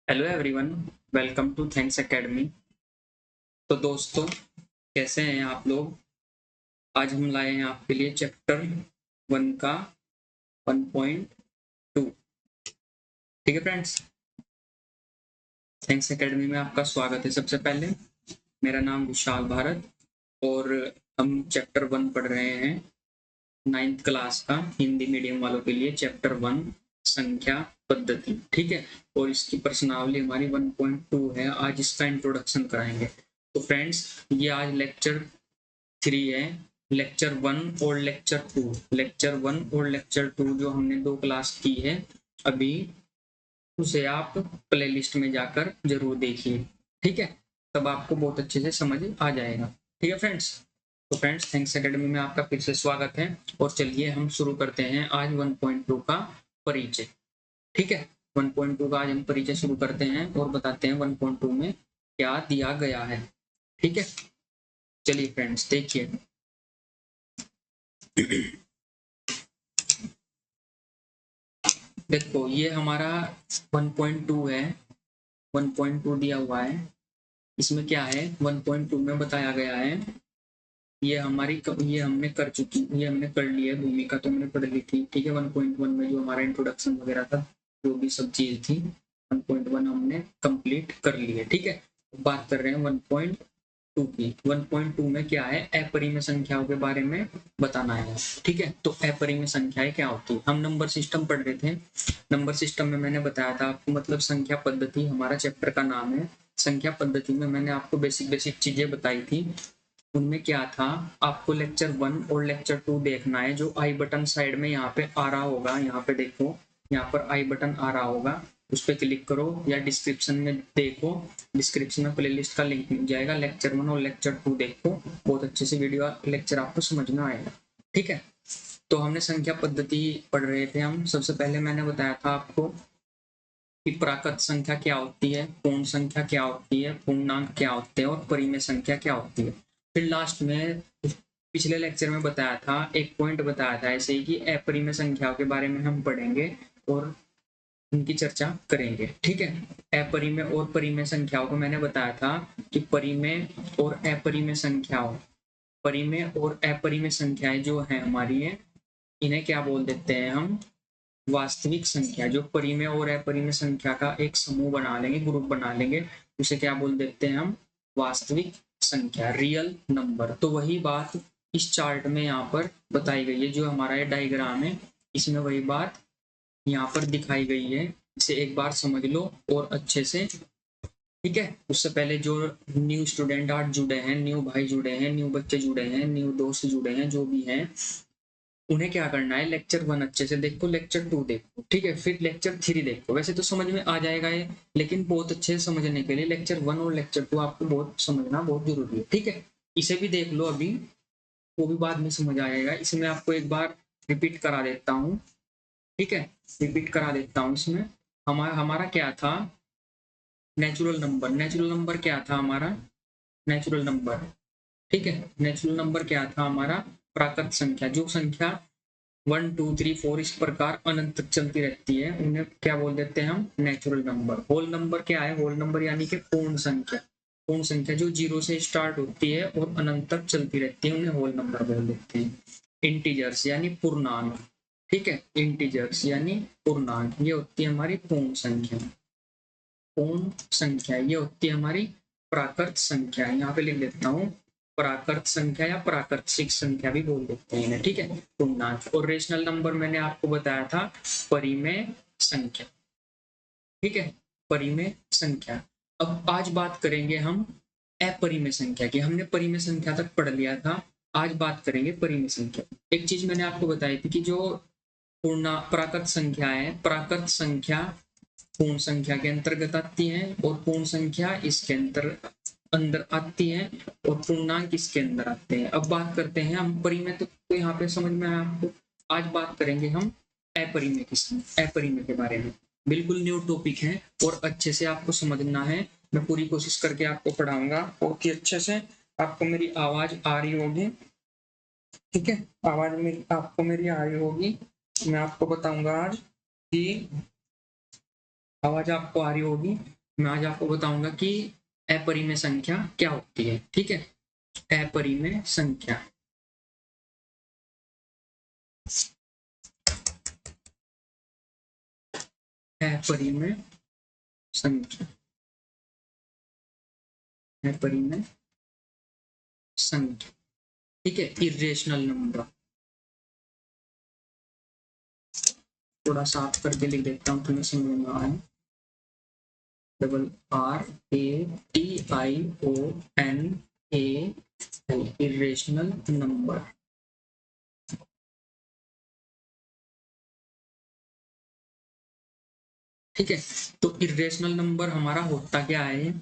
Hello everyone, welcome to Thanks Academy. तो दोस्तों, कैसे हैं आप लोग? आज हम लाए हैं आपके लिए चैप्टर 1 का 1.2। ठीक है फ्रेंड्स, थैंक्स एकेडमी में आपका स्वागत है। सबसे पहले मेरा नाम विशाल भारत और हम चैप्टर 1 पढ़ रहे हैं 9th क्लास का, हिंदी मीडियम वालों के लिए चैप्टर 1 संख्या पद्धति। ठीक है, और इसकी प्रश्नावली हमारी 1.2 है। आज इसका इंट्रोडक्शन कराएंगे। तो फ्रेंड्स, ये आज लेक्चर 3 है। लेक्चर 1 और लेक्चर 2 जो हमने 2 क्लास की है अभी, उसे आप प्लेलिस्ट में जाकर जरूर देखिए। ठीक है, तब आपको बहुत अच्छे से समझ आ जाएगा। ठीक है फ्रेंड्स, तो फ्रेंड्स थैंक्स एकेडमी में आपका फिर से स्वागत है। और चलिए हम शुरू करते हैं आज 1.2 का परिचय। ठीक है, 1.2 का आज हम परिचय शुरू करते हैं और बताते हैं 1.2 में क्या दिया गया है। ठीक है, चलिए फ्रेंड्स देखिए। देखो, ये हमारा 1.2 है। 1.2 दिया हुआ है। इसमें क्या है, 1.2 में बताया गया है, ये हमने कर चुकी, ये हमने कर ली है। भूमिका तो हमने पढ़ ली थी। ठीक है, 1.1 में जो हमारा इंट्रोडक्शन वगैरह था, जो भी सब चीज थी, 1.1 हमने कंप्लीट कर ली है। ठीक है, बात कर रहे हैं 1.2 की। 1.2 में क्या है, अपरिमेय संख्याओं के बारे में बताना है। ठीक है, तो अपरिमेय संख्याएं क्या होती है? हम नंबर सिस्टम पढ़ रहे थे। नंबर सिस्टम में मैंने बताया था आपको, मतलब संख्या पद्धति हमारा चैप्टर का नाम है। संख्या पद्धति में मैंने आपको बेसिक बेसिक चीजें बताई थी। उनमें क्या था, आपको लेक्चर 1 और लेक्चर 2 देखना है। जो आई बटन साइड में यहाँ पे आ रहा होगा, यहाँ पे देखो, यहाँ पर आई बटन आ रहा होगा, उस पर क्लिक करो या डिस्क्रिप्शन में देखो। डिस्क्रिप्शन में प्लेलिस्ट का लिंक मिल जाएगा। लेक्चर 1 और लेक्चर 2 देखो, बहुत अच्छे से वीडियो लेक्चर आपको समझ में आएगा। ठीक है, तो हमने संख्या पद्धति पढ़ रहे थे हम। सबसे पहले मैंने बताया था आपको कि प्राकृत संख्या क्या होती है, पूर्ण संख्या क्या होती है, पूर्णांक क्या होते हैं और परिमेय संख्या क्या होती है। फिर लास्ट में पिछले लेक्चर में बताया था, एक पॉइंट बताया था ऐसे ही कि अपरिमेय संख्याओं के बारे में हम पढ़ेंगे और उनकी चर्चा करेंगे। ठीक है, अपरिमेय और परिमेय संख्याओं को मैंने बताया था कि परिमेय और अपरिमेय संख्याओं, परिमेय और अपरिमेय संख्याएं जो है हमारी है, इन्हें क्या बोल देते हैं हम, वास्तविक संख्या। जो परिमेय और अपरिमेय संख्या का एक समूह बना लेंगे, ग्रुप बना लेंगे, उसे क्या बोल देते हैं हम, वास्तविक संख्या, रियल नंबर। तो वही बात इस चार्ट में यहाँ पर बताई गई है। जो हमारा ये डायग्राम है, इसमें वही बात यहाँ पर दिखाई गई है। इसे एक बार समझ लो और अच्छे से। ठीक है, उससे पहले जो न्यू स्टूडेंट आज जुड़े हैं, न्यू भाई जुड़े हैं, न्यू बच्चे जुड़े हैं, न्यू दोस्त जुड़े हैं, जो भी हैं, उन्हें क्या करना है, लेक्चर 1 अच्छे से देखो, लेक्चर 2 देखो। ठीक है, फिर लेक्चर 3 देखो। वैसे तो समझ में आ जाएगा ये, लेकिन बहुत अच्छे से समझने के लिए लेक्चर 1 और लेक्चर 2 आपको बहुत समझना बहुत जरूरी है। ठीक है, इसे भी देख लो अभी, वो भी बाद में समझ आएगा। इसमें आपको एक बार रिपीट करा देता हूँ। ठीक है, रिपीट करा देता हूँ। इसमें हमारा हमारा क्या था, नेचुरल नंबर। नेचुरल नंबर क्या था हमारा, नेचुरल नंबर। ठीक है, नेचुरल नंबर क्या था हमारा, प्राकृत संख्या। जो संख्या 1 2 3 4 इस प्रकार अनंत तक चलती रहती है, उन्हें क्या बोल देते हैं हम, नेचुरल नंबर। होल नंबर क्या है, होल नंबर यानी कि पूर्ण संख्या। पूर्ण संख्या जो 0 से स्टार्ट होती है और अनंत तक चलती रहती है, उन्हें होल नंबर बोल देते हैं। इंटीजर्स यानी पूर्णांक। ठीक है, इंटीजर्स यानी पूर्णांक, ये होती है हमारी पूर्ण संख्या। पूर्ण संख्या ये होती है हमारी प्राकृत संख्या। यहाँ पे लिख देता हूँ, प्राकृत संख्या या प्राकृतिक संख्या भी बोल देते हैं इन्हें। ठीक है, पूर्णांक। और रेशनल नंबर मैंने आपको बताया था परिमेय संख्या। ठीक है, परिमेय संख्या। अब आज बात करेंगे हम अपरिमेय संख्या की। हमने परिमेय संख्या तक पढ़ लिया था, आज बात करेंगे परिमेय संख्या। एक चीज मैंने आपको बताई थी कि जो पूर्ण प्राकृत संख्या है, प्राकृत संख्या पूर्ण संख्या के अंतर्गत आती है और पूर्ण संख्या इसके अंदर आती है और पूर्णांक इसके अंदर आते हैं। अब बात करते हैं हम परिमेय, तो यहाँ पे समझ में आया आपको। आज बात करेंगे हम अपरिमेय की, अपरिमेय के बारे में। बिल्कुल न्यू टॉपिक है और अच्छे से आपको समझना है। मैं पूरी कोशिश करके आपको पढ़ाऊंगा और कि अच्छे से आपको मेरी आवाज आ रही होगी। ठीक है, आवाज मेरी आपको मेरी आ रही होगी। मैं आपको बताऊंगा आज कि आवाज आपको आ रही होगी। मैं आज आपको बताऊंगा कि अपरिमेय संख्या क्या होती है। ठीक है, अपरिमेय संख्या। अपरिमेय संख्या, अपरिमेय संख्या। ठीक है, इरेशनल नंबर। थोड़ा साफ करके लिख देता हूँ तुम्हें समझ में आए। RATIONAL, irrational number. ठीक है, तो इरेशनल नंबर हमारा होता क्या है,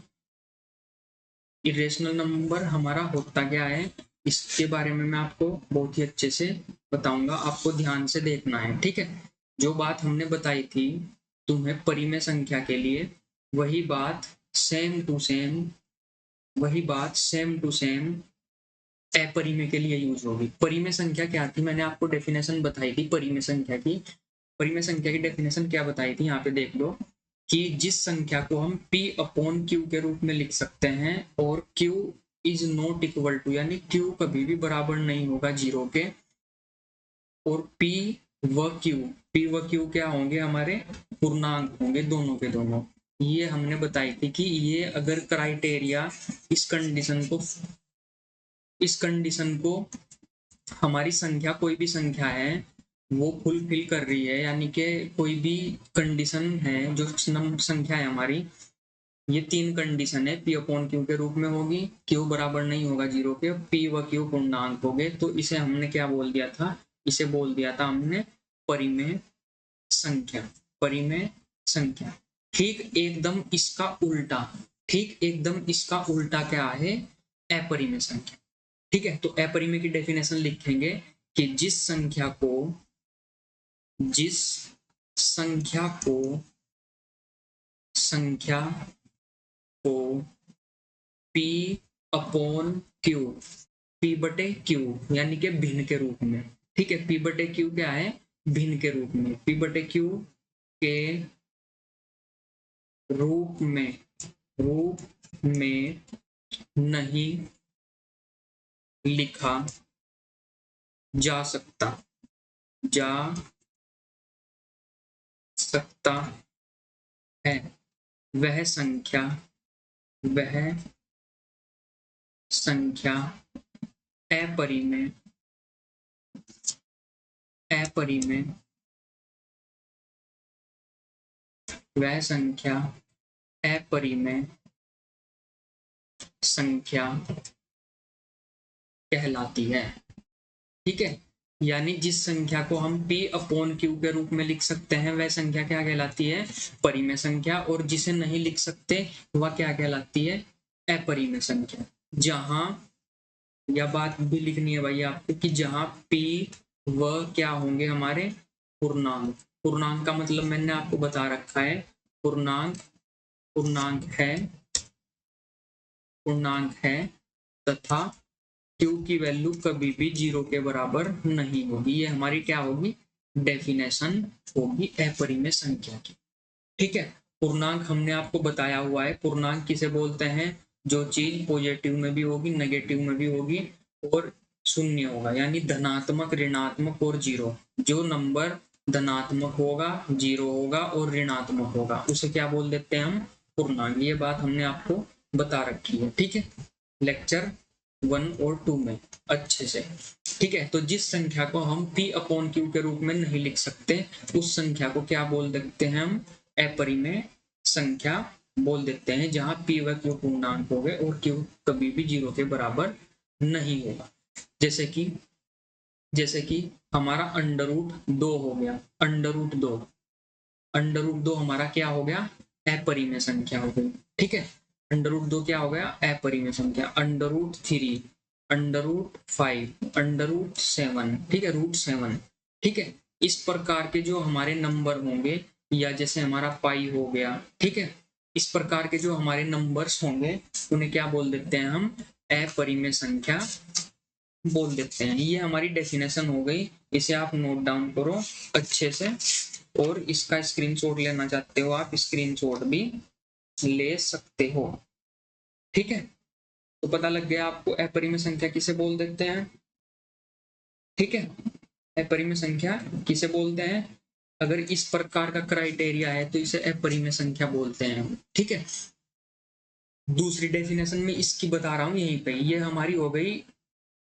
इरेशनल नंबर हमारा होता क्या है, इसके बारे में मैं आपको बहुत ही अच्छे से बताऊंगा, आपको ध्यान से देखना है। ठीक है, जो बात हमने बताई थी तुम्हें परिमेय संख्या के लिए, वही बात सेम टू सेम, वही बात सेम टू सेम अपरिमेय के लिए यूज होगी। परिमेय संख्या क्या थी, मैंने आपको डेफिनेशन बताई थी परिमेय संख्या की। परिमेय संख्या की डेफिनेशन क्या बताई थी, यहाँ पे देख लो कि जिस संख्या को हम P अपॉन Q के रूप में लिख सकते हैं और Q is not equal to, यानी Q कभी भी बराबर नहीं होगा जीरो के, और P व Q क्या होंगे, हमारे पूर्णांक होंगे दोनों के दोनों। ये हमने बताई थी कि ये अगर क्राइटेरिया इस कंडीशन को, इस कंडीशन को हमारी संख्या, कोई भी संख्या है वो फुलफिल कर रही है, यानी कि कोई भी कंडीशन है जो संख्या है हमारी, ये तीन कंडीशन है, P अपॉन Q के रूप में होगी, Q बराबर नहीं होगा जीरो के, P व Q पूर्णांक हो गए, तो इसे हमने क्या बोल दिया था, इसे बोल दिया था हमने परिमेय संख्या। परिमेय संख्या। ठीक एकदम इसका उल्टा, ठीक एकदम इसका उल्टा क्या है, अपरिमेय संख्या। ठीक है, तो अपरिमेय की डेफिनेशन लिखेंगे कि जिस संख्या को, जिस संख्या को, संख्या को P अपॉन Q, P बटे Q यानी कि भिन्न के रूप में। ठीक है, P बटे Q क्या है, भिन्न के रूप में, P बटे Q के रूप में, रूप में नहीं लिखा जा सकता, जा सकता है, वह संख्या, वह संख्या अपरिमेय, अपरिमेय, वह संख्या अपरिमेय संख्या कहलाती है। ठीक है, यानी जिस संख्या को हम P अपॉन Q के रूप में लिख सकते हैं वह संख्या क्या कहलाती है, परिमेय संख्या, और जिसे नहीं लिख सकते वह क्या कहलाती है, अपरिमेय संख्या। जहां, यह बात भी लिखनी है भाई आपको कि जहां P व क्या होंगे, हमारे पूर्णांक। पूर्णांक का मतलब मैंने आपको बता रखा है, पूर्णांक, पूर्णांक है, पूर्णांक है तथा Q की वैल्यू कभी भी जीरो के बराबर नहीं होगी। ये हमारी क्या होगी, डेफिनेशन होगी अपरिमेय संख्या की। ठीक है, पूर्णांक हमने आपको बताया हुआ है, पूर्णांक किसे बोलते हैं, जो चीज पॉजिटिव में भी होगी, नेगेटिव में भी होगी और शून्य होगा, यानी धनात्मक, ऋणात्मक और जीरो। जो नंबर धनात्मक होगा, जीरो होगा और ऋणात्मक होगा, उसे क्या बोल देते हैं हम, पूर्णांक। ये बात हमने आपको बता रखी है। ठीक है, लेक्चर 1 और 2 में अच्छे से। ठीक है, तो जिस संख्या को हम P अपॉन Q के रूप में नहीं लिख सकते, उस संख्या को क्या बोल देते हैं हम, अपरिमेय संख्या बोल देते हैं, जहां P व Q पूर्णांक हो गए और Q कभी भी जीरो के बराबर नहीं होगा। जैसे कि, जैसे कि हमारा अंडर रूट 2 हो गया, अंडर रूट 2, अंडर रूट 2 हमारा क्या हो गया, अपरिमेय संख्या हो गई। ठीक है, अंडर रूट 2 क्या हो गया, अपरिमेय संख्या। Under root 3, under root 5, under root 7, ठीक है, रूट 7। ठीक है, इस प्रकार के जो हमारे नंबर होंगे, या जैसे हमारा पाई हो गया, ठीक है, इस प्रकार के जो हमारे नंबर्स होंगे उन्हें क्या बोल देते हैं हम, अपरिमेय संख्या बोल देते हैं। ये हमारी डेफिनेशन हो गई, इसे आप नोट डाउन करो अच्छे से, और इसका स्क्रीनशॉट लेना चाहते हो आप, स्क्रीनशॉट भी ले सकते हो। ठीक है, तो पता लग गया आपको अपरिमेय संख्या किसे बोल देते हैं। ठीक है, अपरिमेय संख्या किसे बोलते हैं, अगर इस प्रकार का क्राइटेरिया है तो इसे अपरिमेय संख्या बोलते हैं। ठीक है, दूसरी डेफिनेशन में इसकी बता रहा हूं यहीं पे, ये हमारी हो गई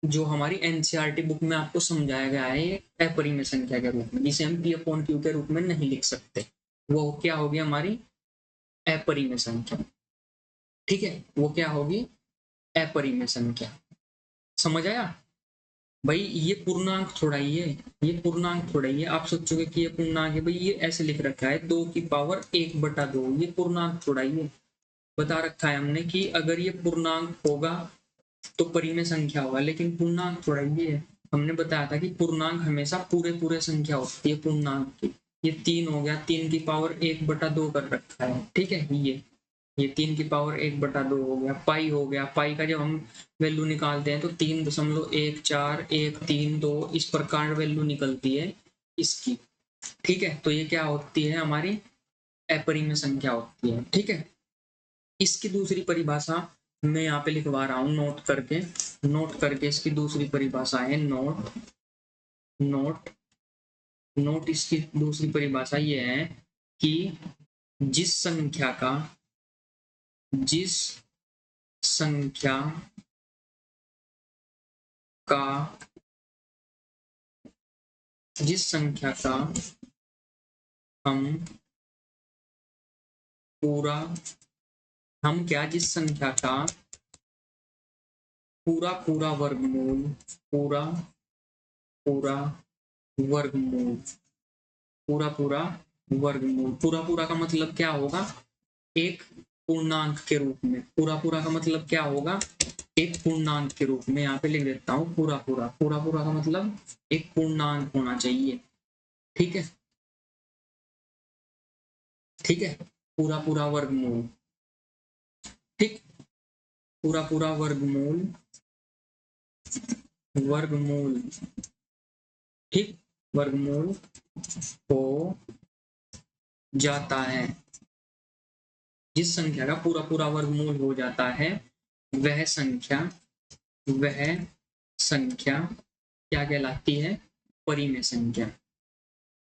जो हमारी एनसीईआरटी बुक में आपको समझाया गया है, ये अपरिमेय संख्या के रूप में, जिसे हम P/Q के रूप में नहीं लिख सकते, वो क्या होगी हमारी अपरिमेय संख्या। ठीक है, वो क्या होगी अपरिमेय संख्या। समझ आया भाई, ये पूर्णांक थोड़ा ही है, ये पूर्णांक थोड़ा ही है। आप सोचोगे कि ये पूर्णांक है, भाई ये ऐसे लिख रखा है 2⁻1/2, ये पूर्णांक थोड़ा ही है। बता रखा है हमने कि अगर ये पूर्णांक होगा तो परिमेय संख्या होगा, लेकिन पूर्णांक थोड़ा ही है। हमने बताया था कि पूर्णांक हमेशा पूरे पूरे संख्या होती है पूर्णांक की। ये 3 हो गया, 3⁻1/2 कर रखा है। ठीक है, ये 3⁻1/2 हो गया। पाई हो गया, पाई का जब हम वैल्यू निकालते हैं तो 3.14132 इस प्रकार वैल्यू निकलती है इसकी। ठीक है, तो ये क्या होती है हमारी अपरिमेय संख्या होती है। ठीक है, इसकी दूसरी परिभाषा मैं यहाँ पे लिखवा रहा हूँ नोट करके इसकी दूसरी परिभाषा है नोट इसकी दूसरी परिभाषा ये है कि जिस संख्या का जिस संख्या का हम जिस संख्या का पूरा पूरा वर्गमूल पूरा पूरा का मतलब क्या होगा, एक पूर्णांक के रूप में। पूरा का मतलब क्या होगा, एक पूर्णांक के रूप में। यहाँ पे लिख देता हूँ पूरा का मतलब एक पूर्णांक होना चाहिए। ठीक है, पूरा वर्गमूल। ठीक, पूरा वर्गमूल। ठीक, वर्गमूल हो जाता है, जिस संख्या का पूरा वर्गमूल हो जाता है वह संख्या क्या कहलाती है, परिमेय संख्या।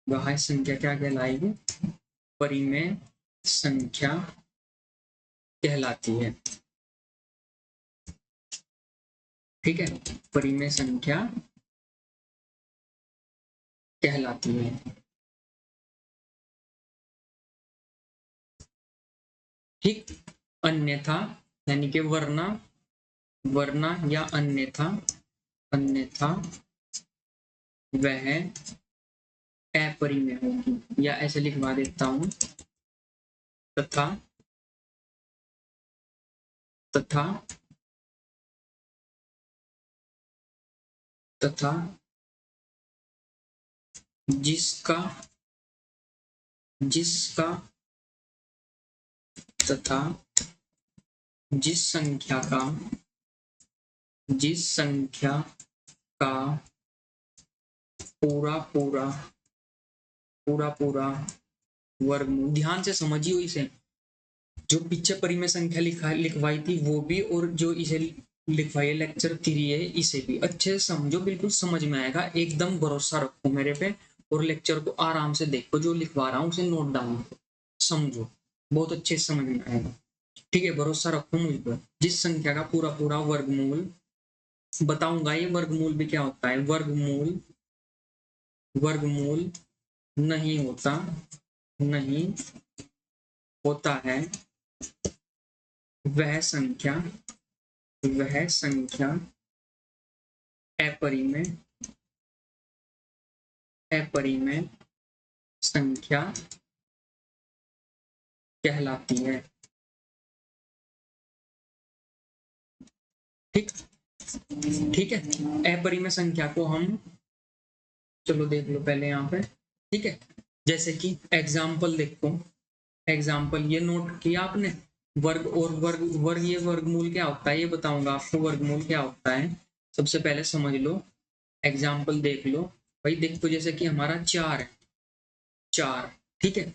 वह संख्या क्या कहलाएगी, परिमेय संख्या कहलाती है। ठीक है, परिमेय संख्या कहलाती है। ठीक, अन्यथा यानी कि वरना या अन्यथा वह अपरिमेय होगी, या ऐसे लिखवा देता हूं तथा जिसका तथा जिस संख्या का पूरा वर्गमूल। ध्यान से समझिए इसे, जो पीछे परिमेय संख्या लिखवाई थी वो भी, और जो इसे लिखवाई है लेक्चर 3 है इसे भी। अच्छे से समझो, बिल्कुल समझ में आएगा, एकदम भरोसा रखो मेरे पे और लेक्चर को आराम से देखो, जो लिखवा रहा हूँ उसे नोट डाउन समझो, बहुत अच्छे से समझ में आएगा। ठीक है, भरोसा रखो मुझ पर। जिस संख्या का पूरा वर्गमूल, बताऊंगा ये वर्गमूल भी क्या होता है। वर्गमूल नहीं होता है, वह संख्या अपरिमेय संख्या कहलाती है। ठीक है, अपरिमेय संख्या को हम, चलो देख लो पहले यहाँ पे। ठीक है, जैसे कि एग्जाम्पल देखो, एग्जाम्पल ये नोट किया आपने, वर्ग ये वर्गमूल क्या होता है ये बताऊंगा आपको, वर्गमूल क्या होता है सबसे पहले समझ लो। एग्जाम्पल देख लो भाई, देखो जैसे कि हमारा 4 है, 4। ठीक है,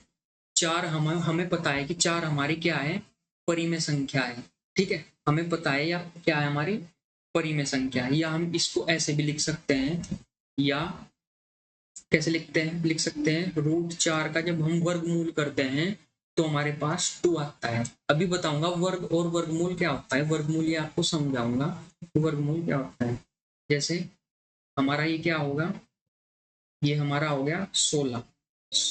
4 हमें पता है कि 4 हमारी क्या है, परिमेय संख्या है। ठीक है, हमें पता है या क्या है हमारी परिमेय संख्या, या हम इसको ऐसे भी लिख सकते हैं, या कैसे लिख सकते हैं, √4 का जब हम वर्गमूल करते हैं तो हमारे पास 2 आता है। अभी बताऊंगा वर्ग और वर्गमूल क्या होता है, वर्गमूल ये आपको समझाऊंगा वर्गमूल क्या होता है। जैसे हमारा ये क्या होगा, ये हमारा हो गया 16।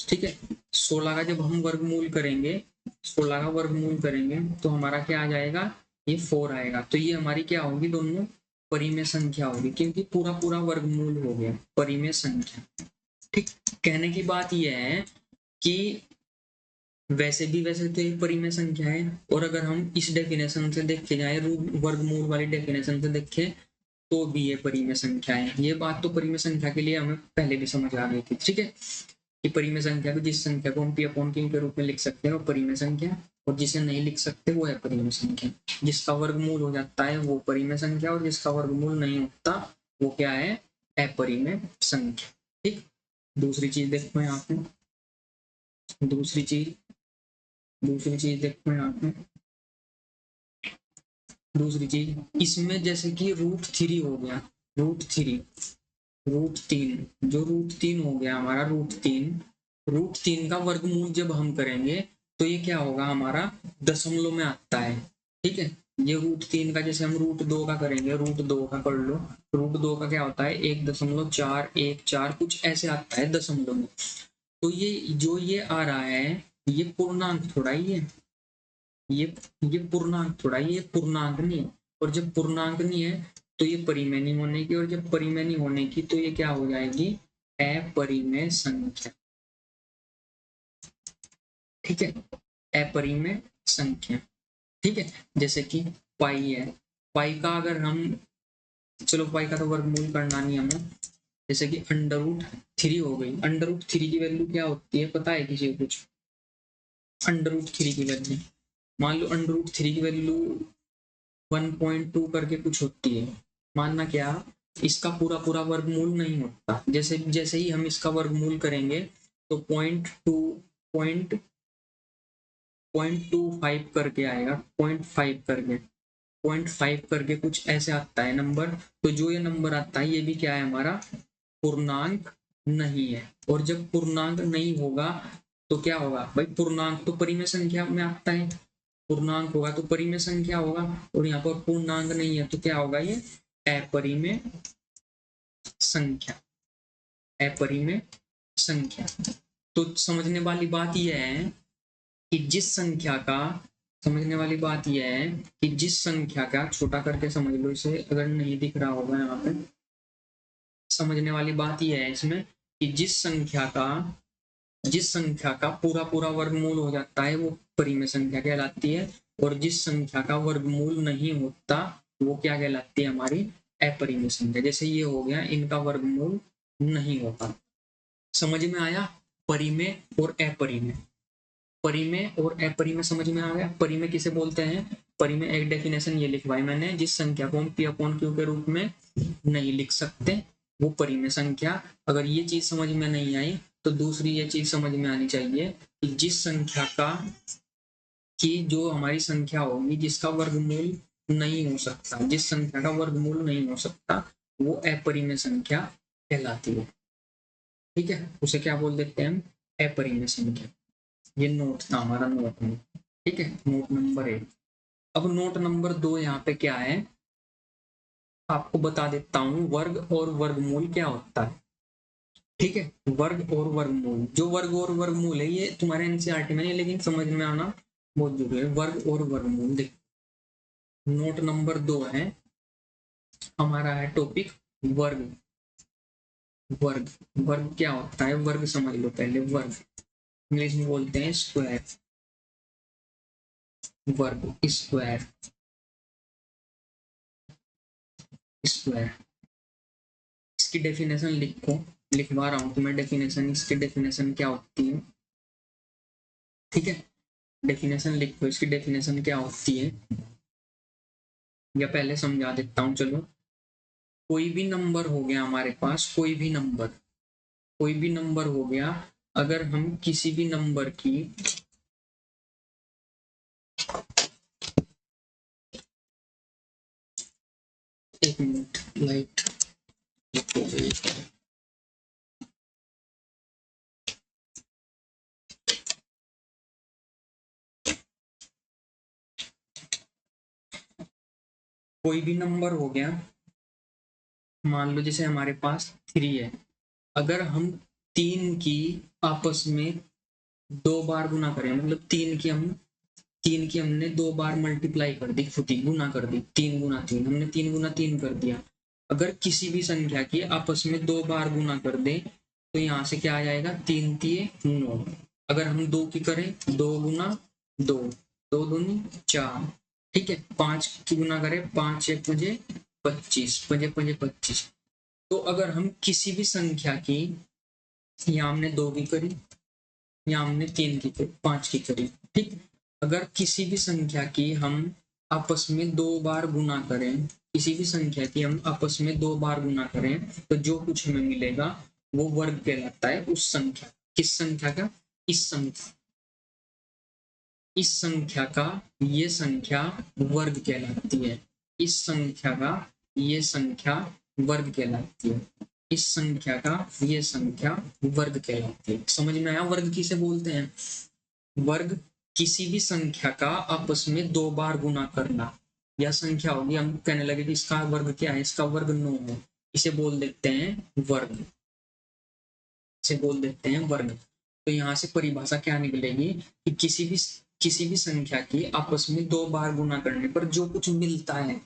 ठीक है, 16 का जब हम वर्गमूल करेंगे, 16 का वर्गमूल करेंगे तो हमारा क्या आ जाएगा, ये 4 आएगा। तो ये हमारी क्या होगी, दोनों परिमेय संख्या होगी, क्योंकि पूरा पूरा वर्गमूल हो गया, परिमेय संख्या। ठीक, कहने की बात यह है कि वैसे तो एक परिमेय संख्या है, और अगर हम इस डेफिनेशन से देखे जाए, वर्गमूल वाली डेफिनेशन से देखे तो भी ये परिमेय संख्या है। ये बात तो परिमेय संख्या के लिए हमें पहले भी समझ आ गई थी। ठीक है, कि परिमेय संख्या को, जिस संख्या को हम p/q के रूप में लिख सकते हैं वो परिमेय संख्या, और जिसे नहीं लिख सकते वो है परिमेय संख्या। जिसका वर्गमूल हो जाता है वो परिमेय संख्या, और जिसका वर्गमूल नहीं होता वो क्या है, अपरिमेय संख्या। ठीक, दूसरी चीज देखो यहाँ पे, दूसरी चीज देखो यहाँ पे, दूसरी चीज इसमें जैसे कि √3 हो गया, √3 जो √3 हो गया हमारा, √3 का वर्गमूल जब हम करेंगे तो ये क्या होगा, हमारा दशमलव में आता है। ठीक है, ये √3 का जैसे हम √2 का करेंगे, √2 का कर लो, √2 का क्या होता है 1.414 कुछ ऐसे आता है दशमलव में। तो ये जो ये आ रहा है ये पूर्णांक थोड़ा ही है, ये पूर्णांक थोड़ा, ये पूर्णांक नहीं है, और जब पूर्णांक नहीं है तो ये परिमेय नहीं होने की, और जब परिमेय नहीं होने की तो ये क्या हो जाएगी, अपरिमेय संख्या। ठीक है, अपरिमेय संख्या। ठीक है, जैसे कि पाई है, पाई का अगर हम, चलो पाई का तो वर्गमूल करना नहीं हमें, जैसे कि √3 हो गई, √3 की वैल्यू क्या होती है पता है किसी को कुछ, √3 की वैल्यू, मान लो √3 की वैल्यू 1.2 करके कुछ होती है, मानना क्या, इसका पूरा पूरा वर्गमूल नहीं होता, जैसे जैसे ही हम इसका वर्गमूल करेंगे तो 0.25 करके आएगा, 0.5 करके कुछ ऐसे आता है नंबर। तो जो ये नंबर आता है ये भी क्या है, हमारा पूर्णांक नहीं है, और जब पूर्णांक नहीं होगा तो क्या होगा भाई, पूर्णांक तो परिमेय संख्या में आता है, पूर्णांक होगा तो परिमेय संख्या होगा, और यहाँ पर पूर्णांक नहीं है तो क्या होगा, ये अपरिमेय संख्या, अपरिमेय संख्या। तो समझने वाली बात यह है कि जिस संख्या का, समझने वाली बात यह है कि जिस संख्या का, छोटा करके समझ लो इसे अगर नहीं दिख रहा होगा यहाँ पे, समझने वाली बात यह है इसमें कि जिस संख्या का पूरा पूरा वर्गमूल हो जाता है वो परिमेय संख्या कहलाती है, और जिस संख्या का वर्गमूल नहीं होता वो क्या कहलाती है, हमारी अपरिमेय संख्या। जैसे ये हो गया, इनका वर्गमूल नहीं होता। समझ में आया, परिमेय और अपरिमेय, परिमेय और अपरिमेय समझ में आ गया। परिमेय किसे बोलते हैं, परिमेय एक डेफिनेशन ये लिखवाई मैंने, जिस संख्या को हम p/q के रूप में नहीं लिख सकते वो परिमेय संख्या। अगर ये चीज समझ में नहीं आई तो दूसरी ये चीज समझ में आनी चाहिए कि जिस संख्या का, कि जो हमारी संख्या होगी जिसका वर्गमूल नहीं हो सकता, जिस संख्या का वर्गमूल नहीं हो सकता वो अपरिमेय संख्या कहलाती है। ठीक है, उसे क्या बोल देते हैं हम, अपरिमेय संख्या। ये नोट था हमारा, नोट में। ठीक है, नोट नंबर 1। अब नोट नंबर 2 यहाँ पे क्या है, आपको बता देता हूँ, वर्ग और वर्गमूल क्या होता है। ठीक है, वर्ग और वर्गमूल, जो वर्ग और वर्गमूल है ये तुम्हारे एनसीईआरटी में नहीं, लेकिन समझ में आना बहुत जरूरी है। वर्ग और वर्गमूल देखो, नोट नंबर 2 है हमारा, है टॉपिक वर्ग। वर्ग, वर्ग क्या होता है, वर्ग समझ लो पहले, वर्ग इंग्लिश में बोलते हैं स्क्वायर, वर्ग स्क्वायर, स्क्वायर। इसकी डेफिनेशन लिखो, लिखवा रहा हूं तुम्हें डेफिनेशन, इसकी डेफिनेशन क्या होती है। ठीक है, डेफिनेशन लिखो, इसकी डेफिनेशन क्या होती है, या पहले समझा देता हूँ चलो। कोई भी नंबर हो गया हमारे पास, कोई भी नंबर हो गया, अगर हम किसी भी नंबर की एक मिनट, लाइट हो गई। कोई भी नंबर हो गया, मान लो जैसे हमारे पास 3 है, अगर हम 3 की आपस में 2 बार गुना करें, मतलब 3 की हमने 2 बार मल्टीप्लाई कर दी, खुद ही गुना कर दी, 3 गुना 3, हमने 3 गुना 3 कर दिया। अगर किसी भी संख्या की आपस में 2 बार गुना कर दे तो यहाँ से क्या आ जाएगा, 3 तिये 9। अगर हम 2 की करें, 2 गुना 2, 2 दूनी 4, ठीक है। 5 की गुना करें, 5 एक पजे 25, पजे पजे 25। तो अगर हम किसी भी संख्या की, यहाँ हमने 2 की करी, यहाँ हमने 3 की करी, 5 की करी, ठीक। अगर किसी भी संख्या की हम आपस में 2 बार गुना करें, किसी भी संख्या की हम आपस में 2 बार गुना करें, तो जो कुछ हमें मिलेगा वो वर्ग कहलाता है उस संख्या। किस संख्या का? इस संख्या का ये संख्या वर्ग कहलाती है। इस संख्या का ये संख्या वर्ग कहलाती है। इस संख्या का ये संख्या वर्ग कहलाती है। समझ में आया वर्ग किसे बोलते हैं? वर्ग किसी भी संख्या का आपस में 2 बार गुना करना। यह संख्या होगी, हम कहने लगे कि इसका वर्ग क्या है, इसका वर्ग 9 है, इसे बोल देते हैं वर्ग, इसे बोल देते हैं वर्ग। तो यहाँ से परिभाषा क्या निकलेगी कि किसी भी संख्या की आपस में 2 बार गुना करने पर जो कुछ मिलता है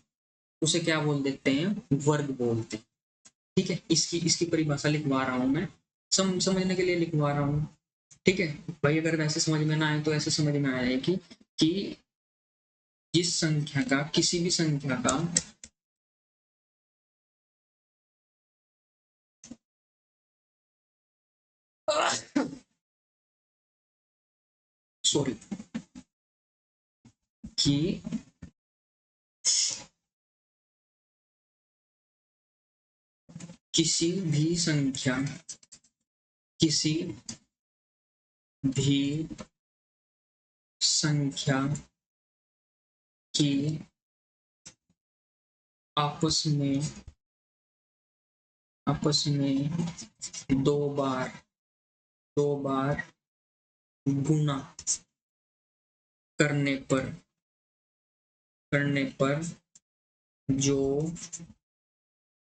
उसे क्या बोल देते हैं, वर्ग बोलते हैं। ठीक है, इसकी इसकी परिभाषा लिखवा रहा हूं मैं, समझने के लिए लिखवा रहा हूं। ठीक है भाई, अगर वैसे समझ में ना आए तो ऐसे समझ में आया है कि जिस संख्या का, किसी भी संख्या का सॉरी, कि किसी भी संख्या, किसी भी संख्या की आपस में 2 बार गुना करने पर जो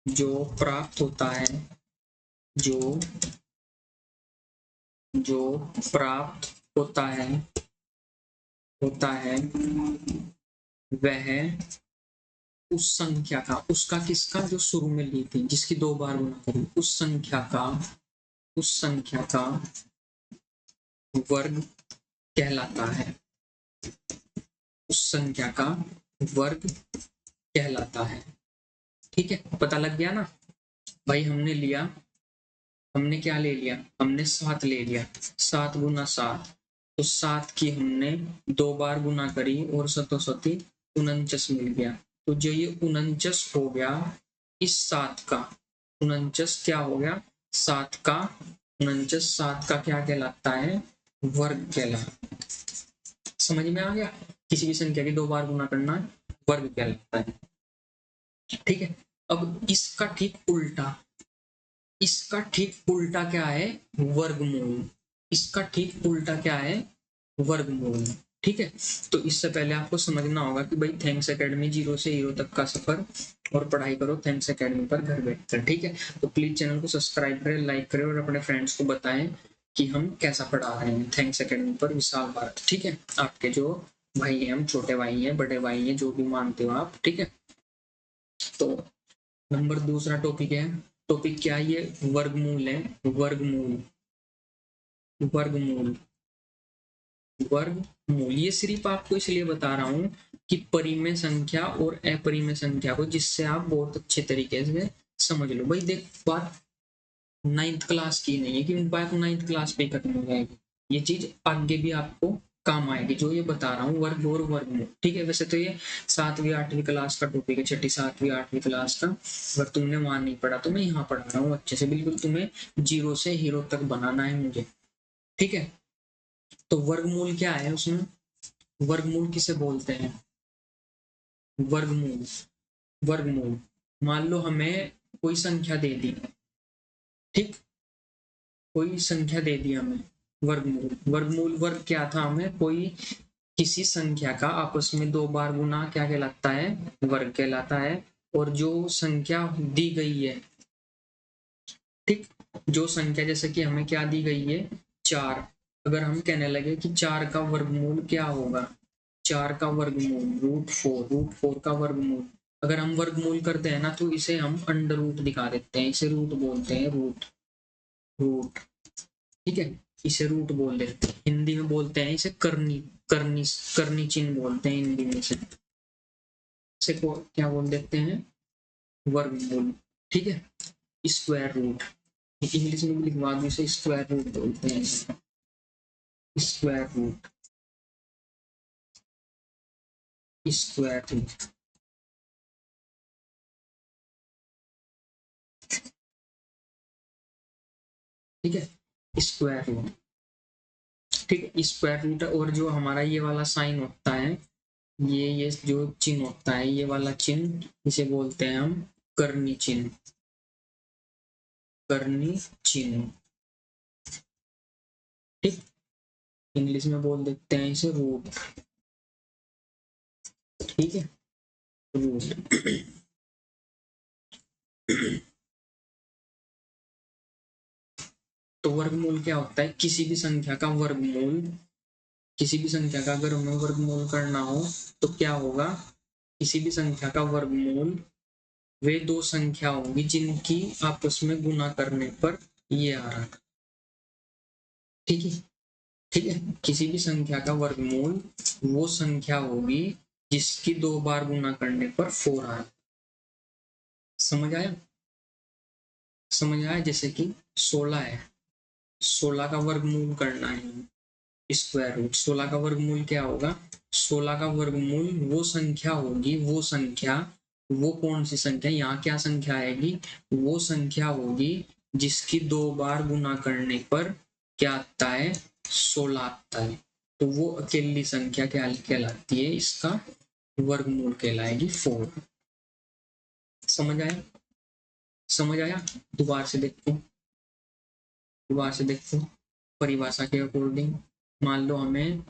जो प्राप्त होता है, जो जो प्राप्त होता है वह उस संख्या का, उसका किसका, जो शुरू में ली थी, जिसकी 2 बार गुना करी, उस संख्या का वर्ग कहलाता है। उस संख्या का वर्ग कहलाता है। ठीक है, पता लग गया ना भाई। हमने क्या ले लिया, हमने 7 ले लिया, 7 गुना 7, तो 7 की हमने 2 बार गुना करी और 7 49 मिल गया। तो जो ये 49 हो गया, इस 7 का 49 क्या हो गया, 7 का 49, 7 का क्या कहलाता है, वर्ग कहलाता है। समझ में आ गया? किसी भी संख्या की 2 बार गुना करना वर्ग कहलाता है। ठीक है, अब इसका ठीक उल्टा क्या है, वर्गमूल। इसका ठीक उल्टा क्या है, वर्गमूल। ठीक है, तो इससे पहले आपको समझना होगा कि भाई थैंक्स एकेडमी 0 से हीरो तक का सफर, और पढ़ाई करो थैंक्स एकेडमी पर घर बैठकर। ठीक है, तो प्लीज चैनल को सब्सक्राइब करें, लाइक करें और अपने फ्रेंड्स को बताएं कि हम कैसा पढ़ा रहे हैं थैंक्स एकेडमी पर विशाल भारत। ठीक है, आपके जो भाई हैं, हम छोटे भाई हैं, बड़े भाई हैं, जो भी मानते हो आप। ठीक है, तो नंबर दूसरा टॉपिक है, टॉपिक क्या है, ये वर्गमूल है। वर्गमूल, वर्गमूल, वर्गमूल। ये सिर्फ आपको इसलिए बता रहा हूं कि परिमेय संख्या और अपरिमेय संख्या को, जिससे आप बहुत अच्छे तरीके से समझ लो। भाई देख, बात 9th क्लास की नहीं है कि बात 9th क्लास पे खत्म हो जाएगी। ये चीज आगे भी आपको काम आएगी, जो ये बता रहा हूँ, वर्ग और वर्गमूल। ठीक है, वैसे तो ये 7वीं 8वीं क्लास का टॉपिक है, 6ठी 7वीं 8वीं क्लास का। अगर तुमने वहां नहीं पढ़ा तो मैं यहाँ पढ़ा रहा हूँ अच्छे से, बिल्कुल तुम्हें 0 से हीरो तक बनाना है मुझे। ठीक है, तो वर्गमूल क्या है, उसमें वर्गमूल किसे बोलते हैं, वर्गमूल, वर्गमूल मान लो हमें कोई संख्या दे दी, ठीक, कोई संख्या दे दी हमें, वर्गमूल, वर्गमूल वर्ग क्या था, हमें कोई किसी संख्या का आपस में दो बार गुना क्या कहलाता है, वर्ग कहलाता है। और जो संख्या दी गई है, ठीक, जो संख्या जैसे कि हमें क्या दी गई है, 4, अगर हम कहने लगे कि 4 का वर्गमूल क्या होगा, 4 का वर्गमूल रूट फोर का वर्गमूल, अगर हम वर्गमूल करते हैं ना तो इसे हम अंडर रूट दिखा देते हैं, इसे रूट बोलते हैं, रूट, रूट, ठीक है, इसे रूट बोल देते हैं। हिंदी में बोलते हैं इसे करनी, करनी, करनी चिन्ह बोलते हैं हिंदी में इसे को क्या बोल देते हैं, वर्गमूल, ठीक है, स्क्वायर रूट, इंग्लिश में भी लिखवा दो, इसे स्क्वायर रूट बोलते हैं, स्क्वायर रूट, स्क्वायर रूट, ठीक है, स्क्वायर रूट, ठीक है, स्क्वायर रूट। और जो हमारा ये वाला साइन होता है, ये जो चिन्ह होता है, ये वाला चिन्ह, इसे बोलते हैं हम करनी चिन्ह, करनी चिन्ह, ठीक, इंग्लिश में बोल देते हैं इसे रूट, ठीक है, रूट। तो वर्गमूल क्या होता है, किसी भी संख्या का वर्गमूल, किसी भी संख्या का अगर हमें वर्गमूल करना हो तो क्या होगा, किसी भी संख्या का वर्गमूल वे दो संख्या होंगी जिनकी आपस में गुना करने पर ये आ रहा, ठीक है, ठीक है, किसी भी संख्या का वर्गमूल वो संख्या होगी जिसकी दो बार गुना करने पर 4 आ रहा, समझ आया, समझ आया, जैसे कि 16 है, 16 का वर्गमूल करना है, स्क्वायर रूट, 16 का वर्गमूल क्या होगा, 16 का वर्गमूल वो संख्या होगी, वो संख्या, वो कौन सी संख्या, यहाँ क्या संख्या आएगी, वो संख्या होगी जिसकी दो बार गुना करने पर क्या आता है, 16 आता है, तो वो अकेली संख्या क्या कहलाती है, इसका वर्गमूल कहलाएगी 4। समझ आया, समझ आया, दोबारा से देखो, दोबारा से देखो, परिभाषा के अकॉर्डिंग, मान लो हमें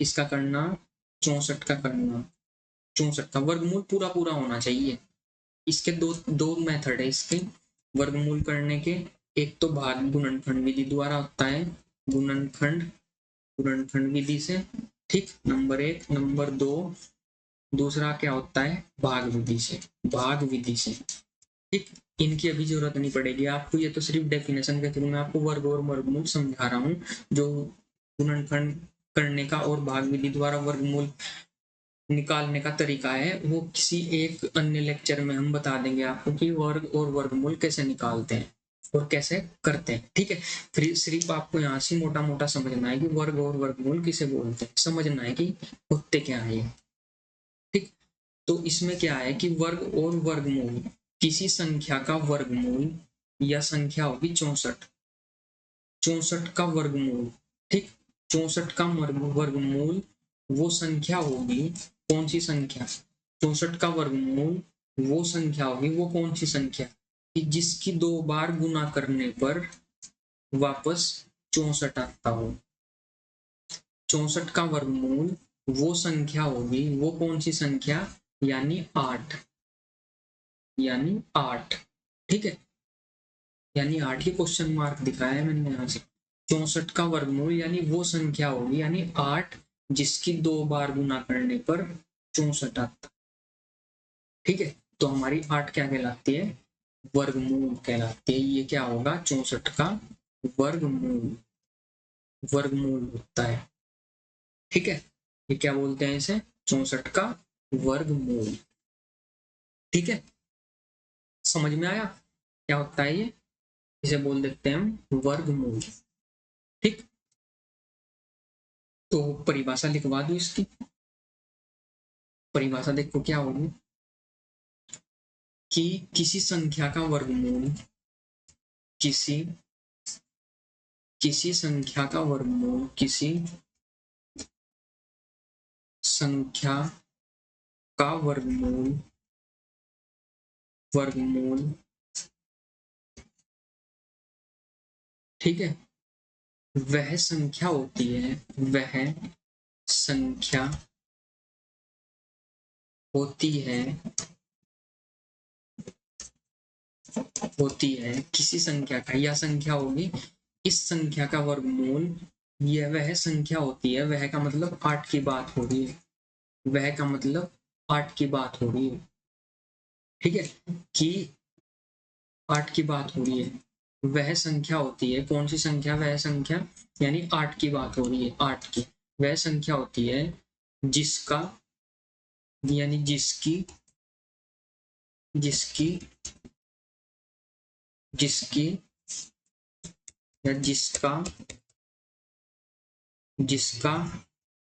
इसका करना, 64 का करना, 64 का वर्गमूल पूरा पूरा होना चाहिए, इसके दो दो मेथड है इसके वर्गमूल करने के, एक तो भाग गुणनखंड विधि द्वारा होता है, गुणनखंड, गुणनखंड विधि से, ठीक, नंबर 1, नंबर 2, दूसरा क्या होता है, भाग विधि से, भाग विधि से, ठीक, इनकी अभी जरूरत नहीं पड़ेगी आपको, ये तो सिर्फ डेफिनेशन के थ्रू मैं आपको वर्ग और वर्गमूल समझा रहा हूँ, जो गुणनखंड करने का और भाग विधि द्वारा वर्गमूल निकालने का तरीका है वो किसी एक अन्य लेक्चर में हम बता देंगे आपको कि वर्ग और वर्गमूल कैसे निकालते हैं और कैसे करते हैं, ठीक है, फिर सिर्फ आपको यहाँ से मोटा मोटा समझना है कि वर्ग और वर्गमूल किसे बोलते हैं, समझना है कि होते क्या है, ठीक। तो इसमें क्या है कि वर्ग और वर्गमूल, किसी संख्या का वर्गमूल या संख्या होगी 64, 64 का वर्गमूल, ठीक, 64 का वर्गमूल वो संख्या होगी, कौन सी संख्या, 64 का वर्गमूल वो संख्या होगी, वो कौन सी संख्या कि जिसकी दो बार गुना करने पर वापस 64 आता हो, 64 का वर्गमूल वो संख्या होगी, वो कौन सी संख्या, यानी 8, यानी 8, ठीक है, यानी 8 ही क्वेश्चन मार्क दिखाया है मैंने यहाँ से, 64 का वर्गमूल यानी वो संख्या होगी, यानी 8 जिसकी दो बार गुना करने पर 64 आता, ठीक है, तो हमारी 8 क्या कहलाती है, वर्गमूल कहलाती है, ये क्या होगा 64 का वर्गमूल, वर्गमूल होता है, ठीक है, ये क्या बोलते हैं इसे, 64 का वर्गमूल, ठीक है, समझ में आया क्या होता है ये, इसे बोल देते हैं हम वर्गमूल, ठीक। तो परिभाषा लिखवा दो इसकी, परिभाषा देखो क्या होगी कि किसी संख्या का वर्गमूल, किसी किसी संख्या का वर्गमूल, किसी संख्या का वर्गमूल वर्गमूल, ठीक है, वह संख्या होती है, वह संख्या होती है, होती है किसी संख्या का, या संख्या होगी इस संख्या का वर्गमूल, यह वह संख्या होती है, वह का मतलब 8 की बात हो रही है, वह का मतलब 8 की बात हो रही है, ठीक है, कि 8 की बात हो रही है, वह संख्या होती है, कौन सी संख्या, वह संख्या यानी 8 की बात हो रही है, 8 की, वह संख्या होती है जिसका, यानी जिसकी, जिसकी, जिसकी या जिसका, जिसका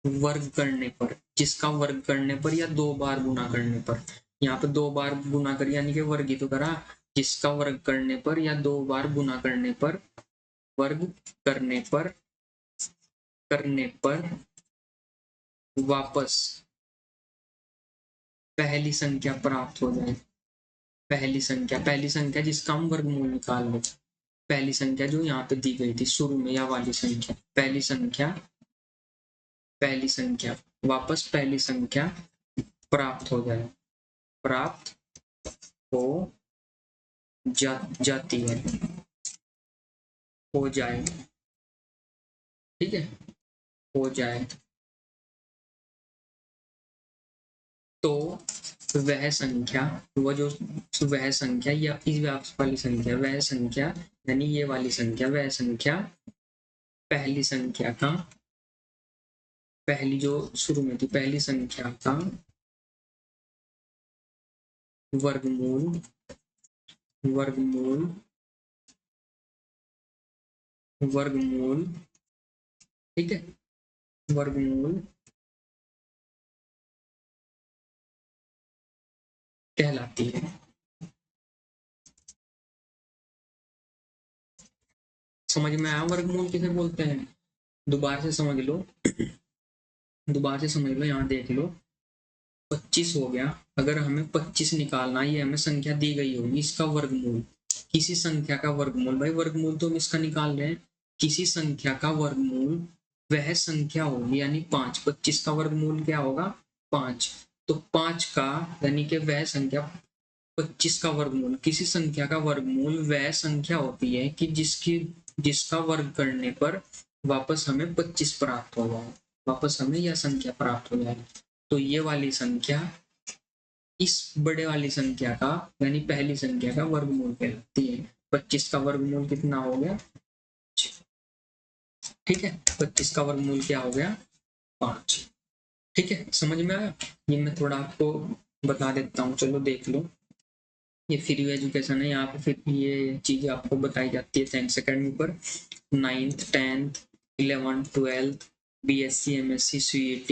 वर्ग करने पर, जिसका वर्ग करने पर या 2 बार गुना करने पर, यहाँ पे 2 बार गुना कर यानी कि वर्ग ही तो करा, जिसका वर्ग करने पर या 2 बार गुना करने पर, वर्ग करने पर, करने पर वापस पहली संख्या प्राप्त हो जाए, पहली संख्या, पहली संख्या जिसका हम वर्गमूल निकाल लें, पहली संख्या जो यहाँ पे दी गई थी शुरू में, या वाली संख्या, पहली संख्या, पहली संख्या, वापस पहली संख्या प्राप्त हो जाए, प्राप्त हो जाती है, हो जाए, ठीक है, हो जाए, तो वह संख्या, वह जो, वह संख्या या इस वाली संख्या, वह संख्या यानी ये वाली संख्या, वह संख्या पहली संख्या का, पहली जो शुरू में थी पहली संख्या का वर्गमूल, वर्गमूल, वर्गमूल, ठीक है, वर्गमूल कहलाती है। समझ में आया वर्गमूल किसे बोलते हैं? दोबारा से समझ लो, दोबारा से समझ लो, यहाँ देख लो, 25 हो गया, अगर हमें 25 निकालना, ये हमें संख्या दी गई होगी, इसका वर्गमूल, किसी संख्या का वर्गमूल, भाई वर्गमूल तो हम इसका निकाल रहे हैं, किसी संख्या का वर्गमूल वह संख्या होगी, यानी 5, 25 का वर्गमूल क्या होगा, 5, तो 5 का यानी कि वह संख्या, 25 का वर्गमूल, किसी संख्या का वर्गमूल वह संख्या होती है कि जिसकी, जिसका वर्ग करने पर वापस हमें 25 प्राप्त हो जाए, वापस हमें यह संख्या प्राप्त हो जाए, तो ये वाली संख्या इस बड़े वाली संख्या का यानी पहली संख्या का वर्गमूल कहलाती है। 25 का वर्गमूल कितना हो गया, ठीक है, 25 का वर्गमूल क्या हो गया, 5, ठीक है, समझ में आया? ये मैं थोड़ा आपको बता देता हूँ, चलो देख लो, ये फ्री एजुकेशन है, यहाँ पे फिर ये चीजें आपको बताई जाती है थैंक्स अकेडमी पर, 9th 10th 11th 12th BSc MSc CET,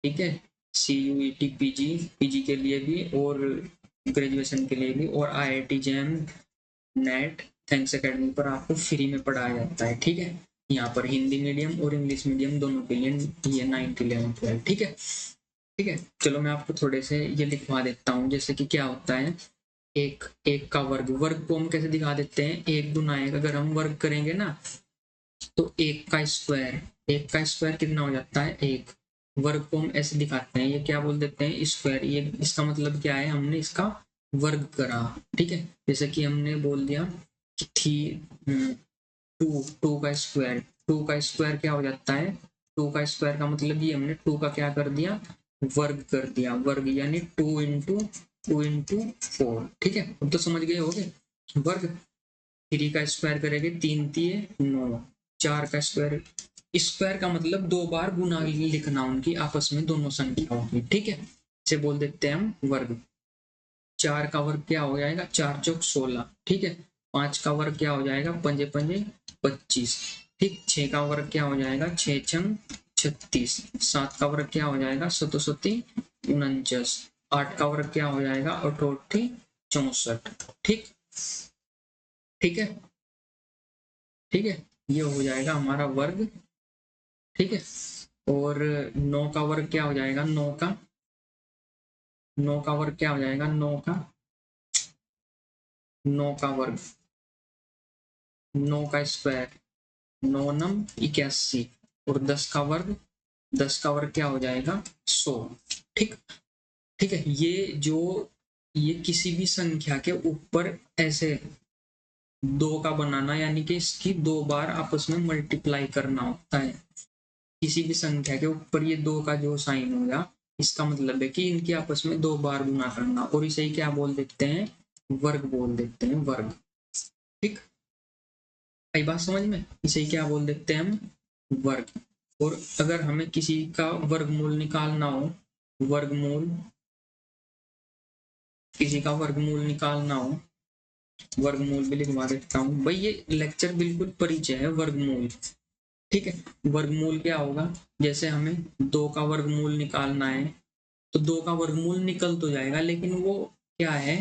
ठीक है, CUET PG, PG के लिए भी और ग्रेजुएशन के लिए भी, और IIT JAM net thanks academy पर आपको फ्री में पढ़ाया जाता है, ठीक है, यहाँ पर हिंदी मीडियम और इंग्लिश मीडियम दोनों के लिए ये 9th 11th 12th, ठीक है, ठीक है, चलो मैं आपको थोड़े से ये लिखवा देता हूँ, जैसे कि क्या होता है, एक, एक का वर्ग, वर्ग को हम कैसे दिखा देते हैं, एक गुना एक, अगर हम वर्ग करेंगे ना तो एक का स्क्वायर, एक का स्क्वायर कितना हो जाता है, एक, वर्ग को हम ऐसे दिखाते हैं, ये क्या बोल देते हैं, स्क्वायर, ये इसका मतलब क्या है, हमने इसका वर्ग करा, ठीक है, जैसे कि हमने बोल दिया कि थी 2, 2 का स्क्वायर, 2 का स्क्वायर क्या हो जाता है, 2 का स्क्वायर का मतलब ये हमने 2 का क्या कर दिया, वर्ग कर दिया, वर्ग यानी 2 into 4, ठीक है, अब तो समझ गए होगे, वर्ग, 3 का स्क्वायर करेंगे 3 तिये 9, 4 का स्क्वायर, स्क्वायर का मतलब 2 बार गुना लिखना उनकी आपस में दोनों संख्याओं की, ठीक है, इसे बोल देते हैं हम वर्ग, 4 का वर्ग क्या हो जाएगा, 4 चौक 16, ठीक है, 5 का वर्ग क्या हो जाएगा, पंजे पंजे 25, ठीक, 6 का वर्ग क्या हो जाएगा, 6 छंग 36, 7 का वर्ग क्या हो जाएगा, 7 सती 49, 8 का वर्ग क्या हो जाएगा, 8 64, ठीक, ठीक है, ठीक है, ये हो जाएगा हमारा वर्ग, ठीक है, और 9 का वर्ग क्या हो जाएगा, 9 का वर्ग क्या हो जाएगा, 9 का 9 का वर्ग, 9 का स्क्वायर, 9 नम 81, और 10 का वर्ग, 10 का वर्ग क्या हो जाएगा 100। ठीक, ठीक है। ये किसी भी संख्या के ऊपर ऐसे 2 का बनाना, यानी कि इसकी 2 बार आपस में मल्टीप्लाई करना होता है। किसी भी संख्या के ऊपर ये 2 का जो साइन होगा, इसका मतलब है कि इनकी आपस में 2 बार गुना करना, और इसे ही क्या बोल देते हैं, वर्ग बोल देते हैं, वर्ग। ठीक, आई बात समझ में, इसे ही क्या बोल देते हैं हम, वर्ग। और अगर हमें किसी का वर्गमूल निकालना हो, वर्गमूल, किसी का वर्गमूल निकालना हो, वर्गमूल भी लिखवा देता हूँ भाई, ये लेक्चर बिल्कुल परिचय है वर्गमूल। ठीक है, वर्गमूल क्या होगा, जैसे हमें 2 का वर्गमूल निकालना है, तो 2 का वर्गमूल निकल तो जाएगा, लेकिन वो क्या है,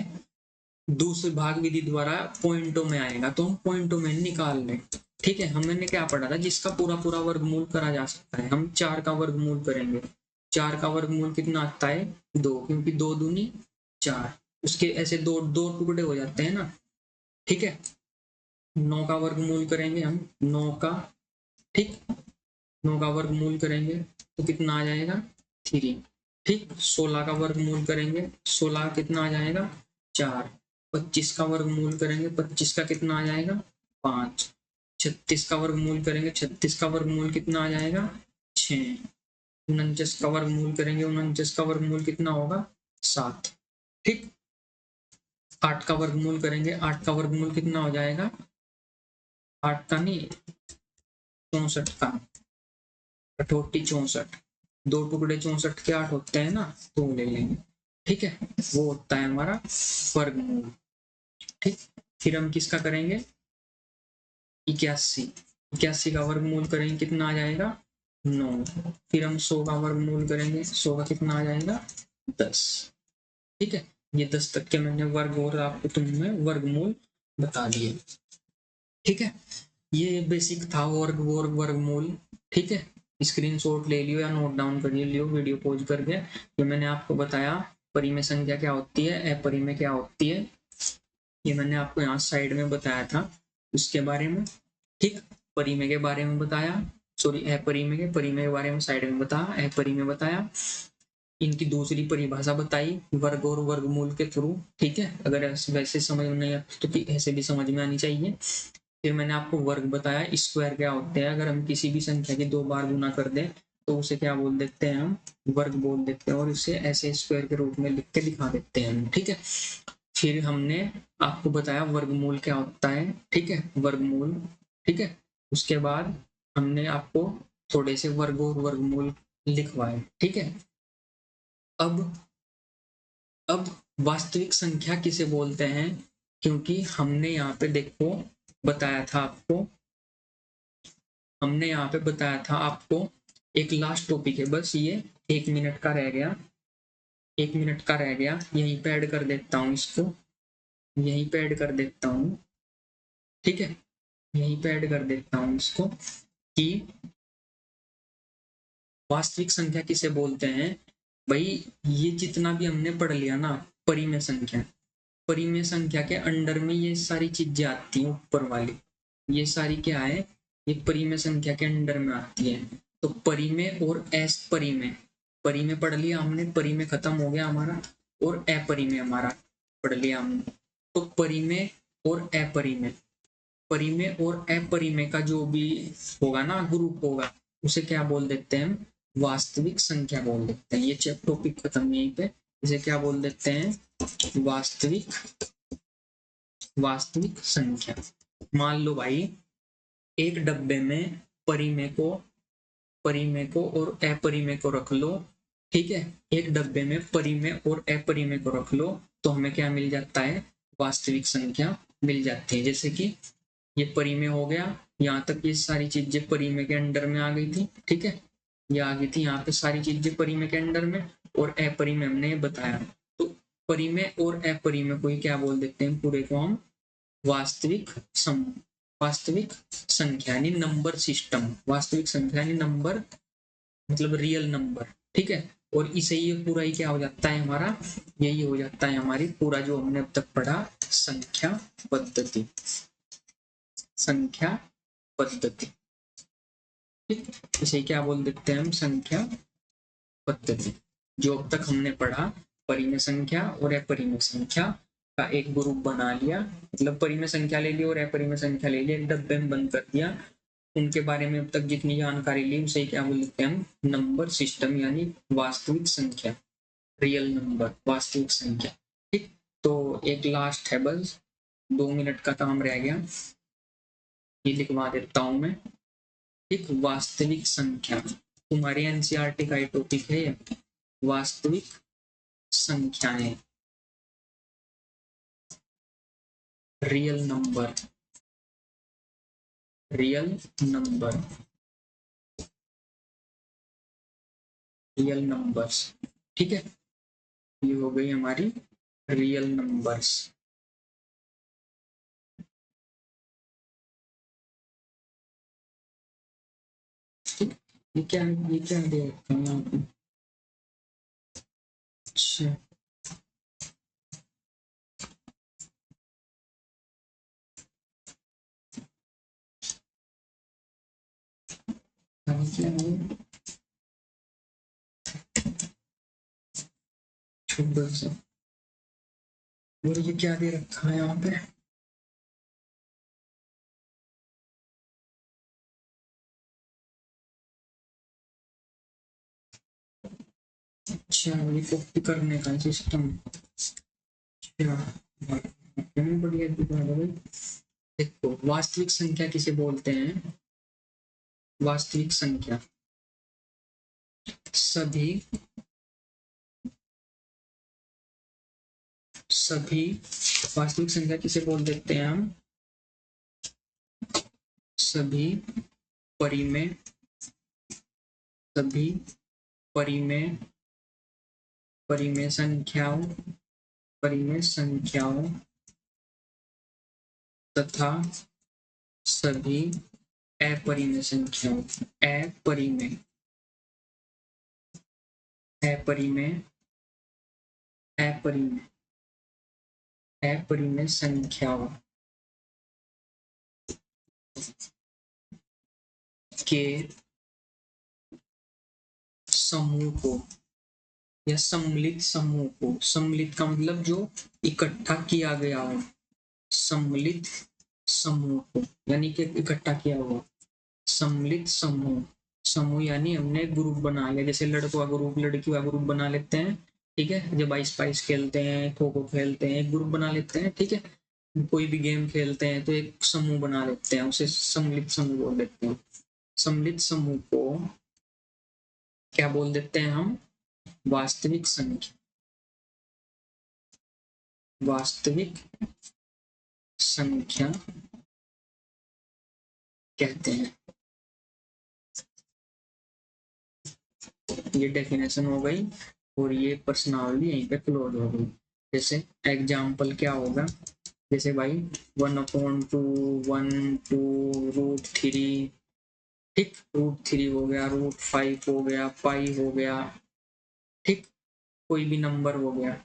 दूसरे भाग विधि द्वारा पॉइंटों में आएगा, तो हम पॉइंटों में निकाल लें। ठीक है, हमने क्या पढ़ा था, जिसका पूरा पूरा वर्गमूल करा जा सकता है। हम 4 का वर्गमूल करेंगे, 4 का वर्गमूल कितना आता है 2, क्योंकि 2 दूनी 4, उसके ऐसे दो दो टुकड़े हो जाते हैं ना। ठीक है, 9 का वर्गमूल करेंगे हम, 9 का, ठीक, 9 का वर्गमूल करेंगे तो कितना आ जाएगा 3। ठीक, 16 का वर्गमूल करेंगे, 16 कितना आ जाएगा 4। 25 का वर्गमूल करेंगे, 25 का कितना आ जाएगा 5। 36 का वर्गमूल करेंगे, 36 का वर्गमूल कितना आ जाएगा 6। 49 का वर्गमूल करेंगे, 49 का वर्गमूल कितना होगा 7। ठीक, 8 का वर्गमूल करेंगे, 8 का वर्गमूल कितना हो जाएगा, 8 का नहीं, 64 का, 64, दो टुकड़े 64 के 8 होते हैं ना, तो वो ले लेंगे। ठीक है, वो होता है हमारा वर्गमूल। ठीक, फिर हम किसका करेंगे 81, 81 का वर्गमूल करेंगे, कितना आ जाएगा 9। फिर हम 100 का वर्गमूल करेंगे, 100 का कितना आ जाएगा 10। ठीक है, ये 10 तक के मैंने वर्ग और आपको तुमने वर्गमूल बता दिए। ठीक है, ये बेसिक था वर्ग और वर्गमूल। ठीक है, स्क्रीनशॉट ले लियो या नोट डाउन कर लियो वीडियो पॉज करके। ये मैंने आपको बताया परिमेय संख्या क्या होती है, अपरिमेय क्या होती है, ये मैंने आपको यहाँ साइड में बताया था उसके बारे में। ठीक, परिमेय के बारे में बताया, सॉरी परिमेय के बारे में साइड में बताया, अपरिमेय बताया, इनकी दूसरी परिभाषा बताई वर्ग और वर्गमूल के थ्रू। ठीक है, अगर वैसे समझ में नहीं आती तो ऐसे भी समझ में आनी चाहिए। फिर मैंने आपको वर्ग बताया, स्क्वायर क्या होते हैं, अगर हम किसी भी संख्या की 2 बार गुना कर दें तो उसे क्या बोल देते हैं हम, वर्ग बोल देते हैं, और इसे ऐसे स्क्वायर के रूप में लिख के दिखा देते हैं हम। ठीक है, फिर हमने आपको बताया वर्गमूल क्या होता है। ठीक है, वर्गमूल। ठीक है, उसके बाद हमने आपको थोड़े से वर्ग और वर्गमूल लिखवाए। ठीक है, अब अब वास्तविक संख्या किसे बोलते हैं, क्योंकि हमने यहाँ पे देखो बताया था आपको, हमने यहाँ पे बताया था आपको, एक लास्ट टॉपिक है बस, ये 1 मिनट का रह गया, 1 मिनट का रह गया, यहीं पे ऐड कर देता हूँ इसको, यहीं पे ऐड कर देता हूँ। ठीक है, यहीं पे ऐड कर देता हूँ इसको, कि वास्तविक संख्या किसे बोलते हैं। भाई ये जितना भी हमने पढ़ लिया ना, परिमेय संख्या, परिमेय संख्या के अंडर में ये सारी चीजें आती हैं, ऊपर वाली ये सारी क्या है, ये परिमेय संख्या के अंडर में आती है। तो परिमेय और अपरिमेय, परिमेय पढ़ लिया हमने, परिमेय खत्म हो गया हमारा, और अपरिमेय हमारा पढ़ लिया हमने। तो परिमेय और अपरिमेय, परिमेय और अपरिमेय का जो भी होगा ना ग्रुप होगा, उसे क्या बोल देते हैं हम, वास्तविक संख्या बोल देते हैं। ये टॉपिक खत्म यहीं पे, इसे क्या बोल देते हैं, वास्तविक संख्या। मान लो भाई एक डब्बे में परिमेय को और अपरिमेय को रख लो। ठीक है, एक डब्बे में परिमेय और अपरिमेय को रख लो, तो हमें क्या मिल जाता है, वास्तविक संख्या मिल जाती है। जैसे कि ये परिमेय हो गया, यहाँ तक ये सारी चीजें परिमेय के अंडर में आ गई थी। ठीक है, ये आ गई थी यहाँ पे सारी चीजें परिमेय के अंडर में, और अपरिमेय हमने बताया। तो परिमेय और अपरिमेय को ही क्या बोल देते हैं, पूरे को हम वास्तविक वास्तविक संख्या यानी नंबर सिस्टम, वास्तविक संख्या यानी नंबर मतलब रियल नंबर। ठीक है, और इसे ये पूरा ही क्या हो जाता है हमारा, यही हो जाता है हमारी पूरा जो हमने अब तक पढ़ा संख्या पद्धति, संख्या पद्धति। ठीक, इसे क्या बोल देते हैं हम, संख्या पद्धति। जो अब तक हमने पढ़ा परिमेय संख्या और अपरिमेय संख्या का एक ग्रुप बना लिया, मतलब परिमेय संख्या ले ली और अपरिमेय संख्या ले ली, एक डब्बे में बंद कर दिया। उनके बारे में अब तक जितनी जानकारी ली उसे क्या बोलते हैं हम, नंबर सिस्टम, यानी वास्तविक संख्या, रियल नंबर, वास्तविक संख्या। ठीक, तो एक लास्ट है, बस 2 मिनट का काम रह गया, ये लिखवा देता हूं मैं। एक वास्तविक संख्या, तुम्हारी एनसीईआरटी का टॉपिक है वास्तविक संख्याएं, real number, real number, real numbers. ठीक है, ये हो गई हमारी रियल नंबर्स। ठीक, ये क्या दे रखा है यहाँ पे, अच्छा क्या है, छोटा सा, और ये क्या दे रखा है यहाँ पे, अच्छा ये कॉपी करने का सिस्टम, अच्छा बढ़िया दिखा रहा है भाई। देखो वास्तविक संख्या किसे बोलते हैं, वास्तविक संख्या सभी सभी वास्तविक संख्या किसे बोल देते हैं हम, सभी परिमेय, सभी परिमेय, परिमेय संख्याओं, परिमेय संख्याओं तथा सभी अपरिमेय संख्याओं, अपरिमेय, अपरिमेय, अपरिमेय, अपरिमेय संख्याओं के समूह को या सम्मिलित समूह को, सम्मिलित का मतलब जो इकट्ठा किया गया हो, सम्मिलित समूह को यानी कि इकट्ठा किया हुआ, सम्मिलित समूह, समूह यानी हमने ग्रुप बना लिया, जैसे लड़कों का ग्रुप लड़कियों का ग्रुप बना लेते हैं। ठीक है, जब आइस पाइस खेलते हैं, खो खो खेलते हैं, एक ग्रुप बना लेते हैं। ठीक है, कोई भी गेम खेलते हैं तो एक समूह बना लेते हैं, उसे सम्मिलित समूह बोल देते हैं। सम्मिलित समूह को क्या बोल देते हैं हम, वास्तविक संख्या, वास्तविक संख्या कहते हैं। ये डेफिनेशन हो गई और ये प्रश्नावली यहीं पे क्लोज हो गई। जैसे एग्जाम्पल क्या होगा, जैसे भाई 1/2, 1/2√3, ठीक, √3 हो गया, √5 हो गया, पाई हो गया। ठीक, कोई भी नंबर हो गया।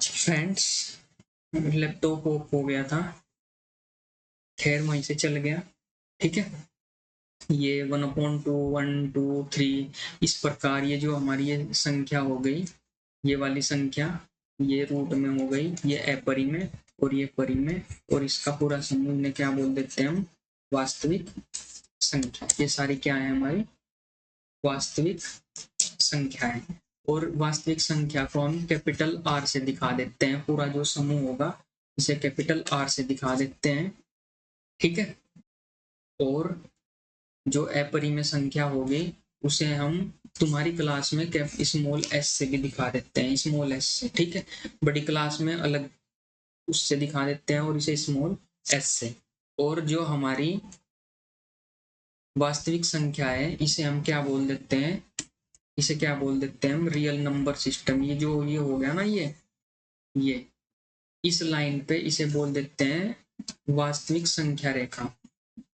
फ्रेंड्स, लैपटॉप ऑफ हो गया था, खैर वहीं से चल गया। ठीक है। ये 1/2, 1, 2, 3, इस प्रकार ये जो हमारी ये संख्या हो गई, ये वाली संख्या ये रूट में हो गई, ये अपरिमेय और ये परिमेय, और इसका पूरा समूह ने क्या बोल देते हैं हम, वास्तविक संख्या। ये सारी क्या है हमारी वास्तविक संख्या है। और वास्तविक संख्या को हम कैपिटल आर से दिखा देते हैं, पूरा जो समूह होगा इसे कैपिटल आर से दिखा देते हैं। ठीक है। और जो अपरिमेय संख्या होगी उसे हम तुम्हारी क्लास में स्मॉल एस से भी दिखा देते हैं, स्मॉल एस से। ठीक है। बड़ी क्लास में अलग उससे दिखा देते हैं और इसे स्मॉल एस से। और जो हमारी वास्तविक संख्या है इसे हम क्या बोल देते हैं, इसे क्या बोल देते हैं हम, रियल नंबर सिस्टम। ये जो ये हो गया ना, ये इस लाइन पे इसे बोल देते हैं वास्तविक संख्या रेखा।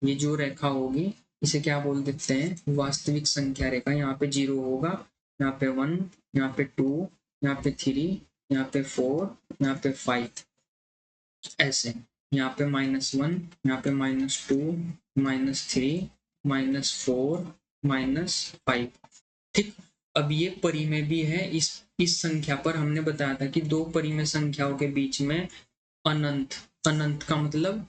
ये जो रेखा होगी इसे क्या बोल देते हैं, वास्तविक संख्या रेखा। यहाँ पे 0 होगा, यहाँ पे 1, यहाँ पे 2, यहाँ पे 3, यहाँ पे 4, यहाँ पे 5, ऐसे। यहाँ पे -1, यहाँ पे -2, -3, -4, -5। ठीक। अब ये परिमेय भी है। इस संख्या पर हमने बताया था कि दो परिमेय संख्याओं के बीच में अनंत, अनंत का मतलब,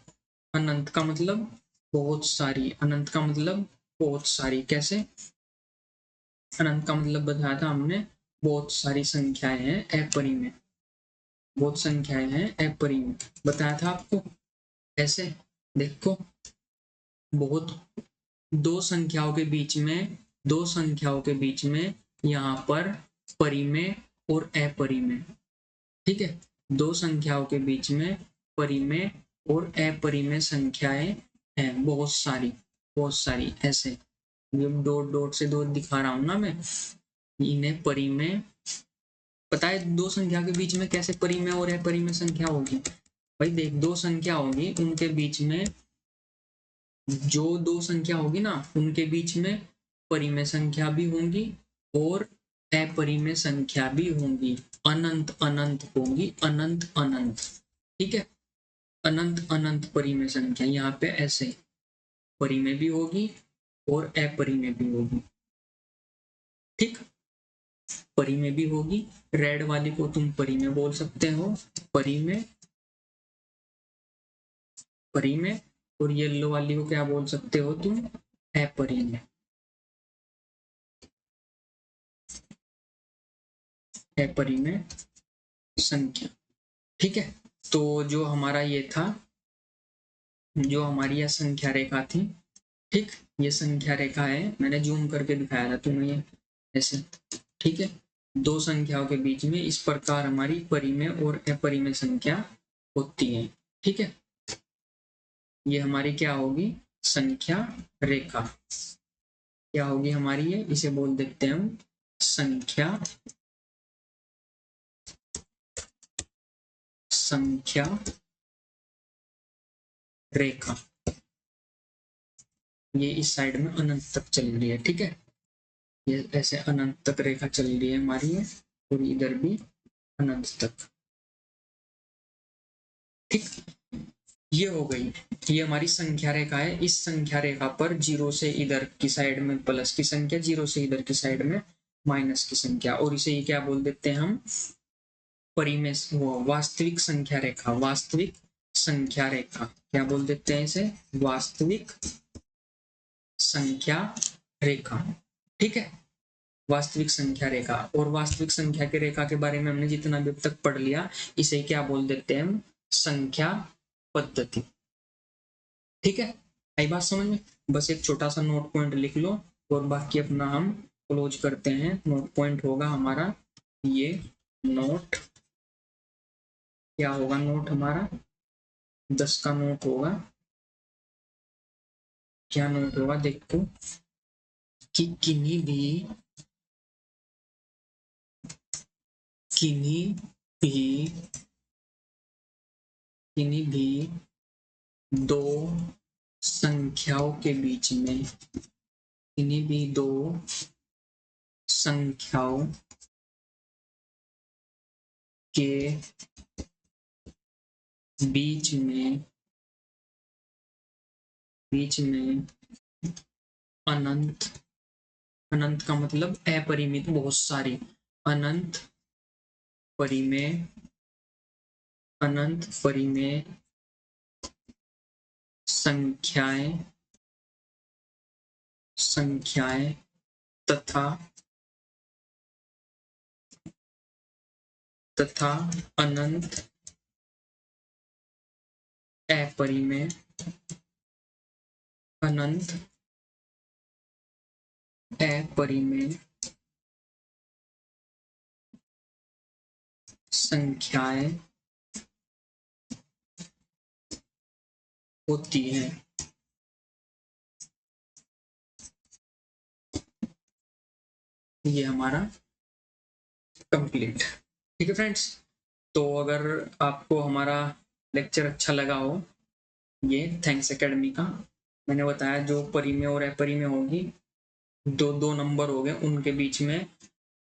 अनंत का मतलब बहुत सारी, अनंत का मतलब बहुत सारी। कैसे अनंत का मतलब बताया था हमने, बहुत सारी संख्याएं हैं अपरिमेय, बहुत संख्याएं हैं अपरिमेय, बताया था आपको। ऐसे देखो, बहुत दो संख्याओं के बीच में, दो संख्याओं के बीच में यहाँ पर परिमेय और अपरिमेय। ठीक है। दो संख्याओं के बीच में परिमेय और अपरिमेय संख्याएं हैं, बहुत सारी, बहुत सारी। ऐसे ये डॉट डॉट से दो दिखा रहा हूं ना मैं, इन्हें परिमेय। पता है दो संख्या के बीच में कैसे परिमेय और अपरिमेय संख्या होगी? भाई देख, दो संख्या होगी, उनके बीच में जो दो संख्या होगी ना उनके बीच में परिमेय संख्या भी होंगी और अपरिमेय संख्या भी होंगी। अनंत अनंत होंगी, अनंत अनंत। ठीक है। अनंत अनंत परिमेय संख्या यहाँ पे ऐसे परिमेय भी होगी और अपरिमेय भी होगी। ठीक। परिमेय भी होगी, रेड वाली को तुम परिमेय बोल सकते हो, परिमेय, परिमेय। और येलो वाली को क्या बोल सकते हो तुम, अपरिमेय, अपरिमेय संख्या। ठीक है। तो जो हमारा ये था, जो हमारी यह संख्या रेखा थी, ठीक, ये संख्या रेखा है, मैंने जूम करके दिखाया था तुम्हें ये ऐसे। ठीक है। दो संख्याओं के बीच में इस प्रकार हमारी परिमेय और अपरिमेय संख्या होती है। ठीक है। ये हमारी क्या होगी, संख्या रेखा क्या होगी हमारी, ये इसे बोल देते हैं हम संख्या, संख्या रेखा। ये इस साइड में अनंत तक चल रही है। ठीक है। ये ऐसे अनंत तक रेखा चल रही है हमारी ये, और इधर भी अनंत तक। ठीक। ये हो गई, ये हमारी संख्या रेखा है। इस संख्या रेखा पर 0 से इधर की साइड में प्लस की संख्या, 0 से इधर की साइड में माइनस की संख्या, और इसे ये क्या बोल देते हैं हम, परिमेय, वो वास्तविक संख्या रेखा, वास्तविक संख्या रेखा क्या बोल देते हैं इसे, वास्तविक संख्या रेखा। ठीक है। वास्तविक संख्या रेखा, और वास्तविक संख्या की रेखा के बारे में हमने जितना भी अब तक पढ़ लिया, इसे क्या बोल देते हैं हम, संख्या पद्धति। ठीक है। आई बात समझ में? बस एक छोटा सा नोट पॉइंट लिख लो और बाकी अपना हम क्लोज करते हैं। नोट पॉइंट होगा हमारा ये, नोट क्या होगा, नोट हमारा 10 का नोट होगा। क्या नोट होगा देखो, कि किन्हीं भी किन्हीं भी दो संख्याओं के बीच में, किन्हीं भी दो संख्याओं के बीच में बीच में अनंत, अनंत का मतलब अपरिमित, बहुत सारी, अनंत परिमेय, अनंत परिमेय संख्याएं, संख्याएं तथा तथा अनंत अपरिमेय, अनंत अपरिमेय संख्याएं होती है। ये हमारा कंप्लीट। ठीक है फ्रेंड्स, तो अगर आपको हमारा लेक्चर अच्छा लगा हो, ये थैंक्स एकेडमी का मैंने बताया जो परिमेय और अपरिमेय होगी, दो दो नंबर हो गए, उनके बीच में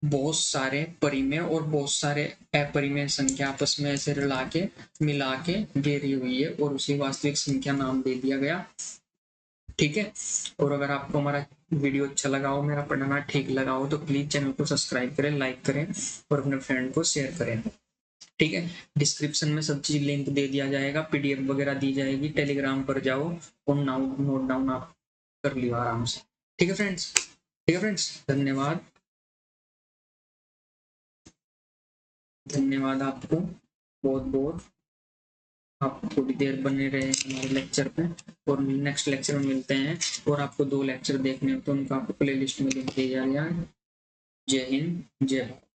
बहुत सारे परिमेय और बहुत सारे अपरिमेय संख्या आपस में ऐसे रला के मिला के घेरी हुई है और उसी वास्तविक संख्या नाम दे दिया गया। ठीक है, और अगर आपको हमारा वीडियो अच्छा लगा हो, मेरा पढ़ाना ठीक लगा हो, तो प्लीज चैनल को सब्सक्राइब करें, लाइक करें और अपने फ्रेंड को शेयर करें। ठीक है, डिस्क्रिप्शन में सब चीज लिंक दे दिया जाएगा, पीडीएफ वगैरह दी जाएगी, टेलीग्राम पर जाओ और नोट डाउन आप कर लियो आराम से। ठीक है फ्रेंड्स, ठीक है फ्रेंड्स, धन्यवाद, धन्यवाद आपको बहुत बहुत। आप थोड़ी देर बने रहे हमारे लेक्चर पे और नेक्स्ट लेक्चर में मिलते हैं। और आपको 2 लेक्चर देखने हो तो उनका आपको प्ले लिस्ट में लिंक दिया जाएगा। जय हिंद, जय भारत।